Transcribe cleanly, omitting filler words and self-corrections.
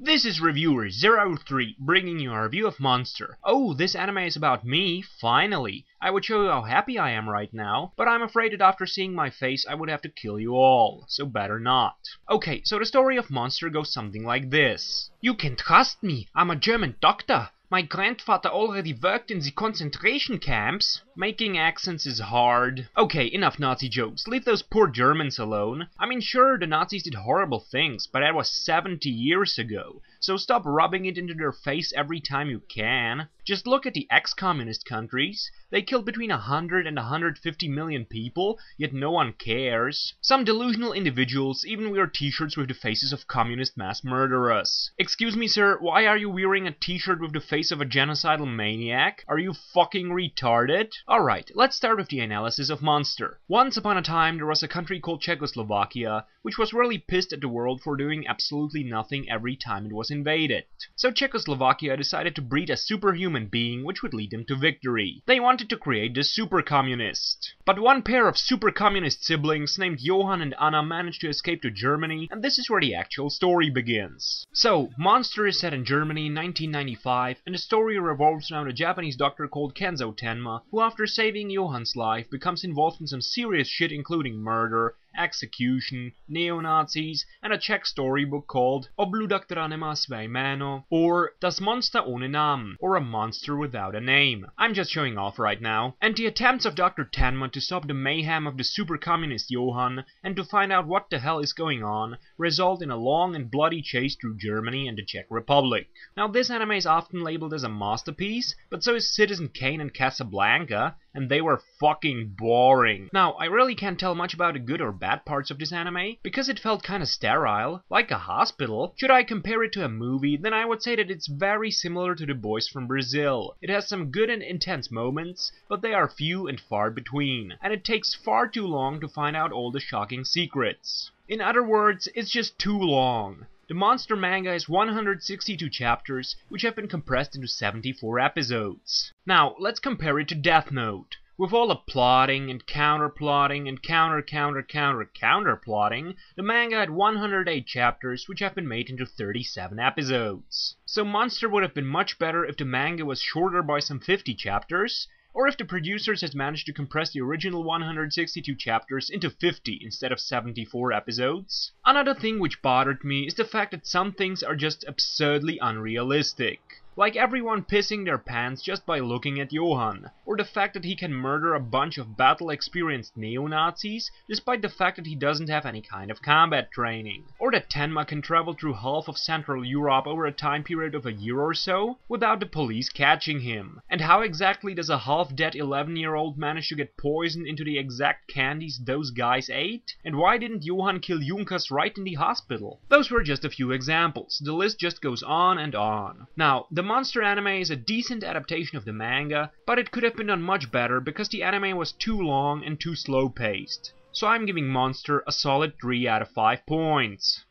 This is Reviewer03 bringing you a review of Monster. Oh, this anime is about me, finally. I would show you how happy I am right now, but I'm afraid that after seeing my face I would have to kill you all, so better not. Okay, so the story of Monster goes something like this. You can trust me, I'm a German doctor. My grandfather already worked in the concentration camps. Making accents is hard. Okay, enough Nazi jokes. Leave those poor Germans alone. I mean, sure, the Nazis did horrible things, but that was 70 years ago. So stop rubbing it into their face every time you can. Just look at the ex-communist countries. They killed between 100 and 150 million people, yet no one cares. Some delusional individuals even wear t-shirts with the faces of communist mass murderers. Excuse me, sir, why are you wearing a t-shirt with the face of a genocidal maniac? Are you fucking retarded? Alright, let's start with the analysis of Monster. Once upon a time there was a country called Czechoslovakia, which was really pissed at the world for doing absolutely nothing every time it was invaded. So Czechoslovakia decided to breed a superhuman being which would lead them to victory. They wanted to create the super communist. But one pair of super communist siblings named Johann and Anna managed to escape to Germany, and this is where the actual story begins. So, Monster is set in Germany in 1995, and the story revolves around a Japanese doctor called Kenzo Tenma, who after saving Johann's life becomes involved in some serious shit including murder, execution, neo-Nazis, and a Czech storybook called Obluda, která nemá své jméno, or Das Monster ohne Namen, or A Monster Without a Name. I'm just showing off right now. And the attempts of Dr. Tenma to stop the mayhem of the super communist Johann and to find out what the hell is going on result in a long and bloody chase through Germany and the Czech Republic. Now this anime is often labeled as a masterpiece, but so is Citizen Kane and Casablanca, and they were fucking boring. Now, I really can't tell much about the good or bad parts of this anime, because it felt kinda sterile, like a hospital. Should I compare it to a movie, then I would say that it's very similar to The Boys from Brazil. It has some good and intense moments, but they are few and far between, and it takes far too long to find out all the shocking secrets. In other words, it's just too long. The Monster manga is 162 chapters, which have been compressed into 74 episodes. Now, let's compare it to Death Note. With all the plotting and counter-plotting and counter-plotting, the manga had 108 chapters, which have been made into 37 episodes. So Monster would have been much better if the manga was shorter by some 50 chapters, or if the producers had managed to compress the original 162 chapters into 50 instead of 74 episodes. Another thing which bothered me is the fact that some things are just absurdly unrealistic. Like everyone pissing their pants just by looking at Johann, or the fact that he can murder a bunch of battle-experienced neo-Nazis despite the fact that he doesn't have any kind of combat training, or that Tenma can travel through half of Central Europe over a time period of a year or so without the police catching him. And how exactly does a half-dead 11-year-old manage to get poison into the exact candies those guys ate? And why didn't Johann kill Junkers right in the hospital? Those were just a few examples. The list just goes on and on. Now, the Monster anime is a decent adaptation of the manga, but it could have been done much better because the anime was too long and too slow-paced. So I'm giving Monster a solid 3 out of 5 points.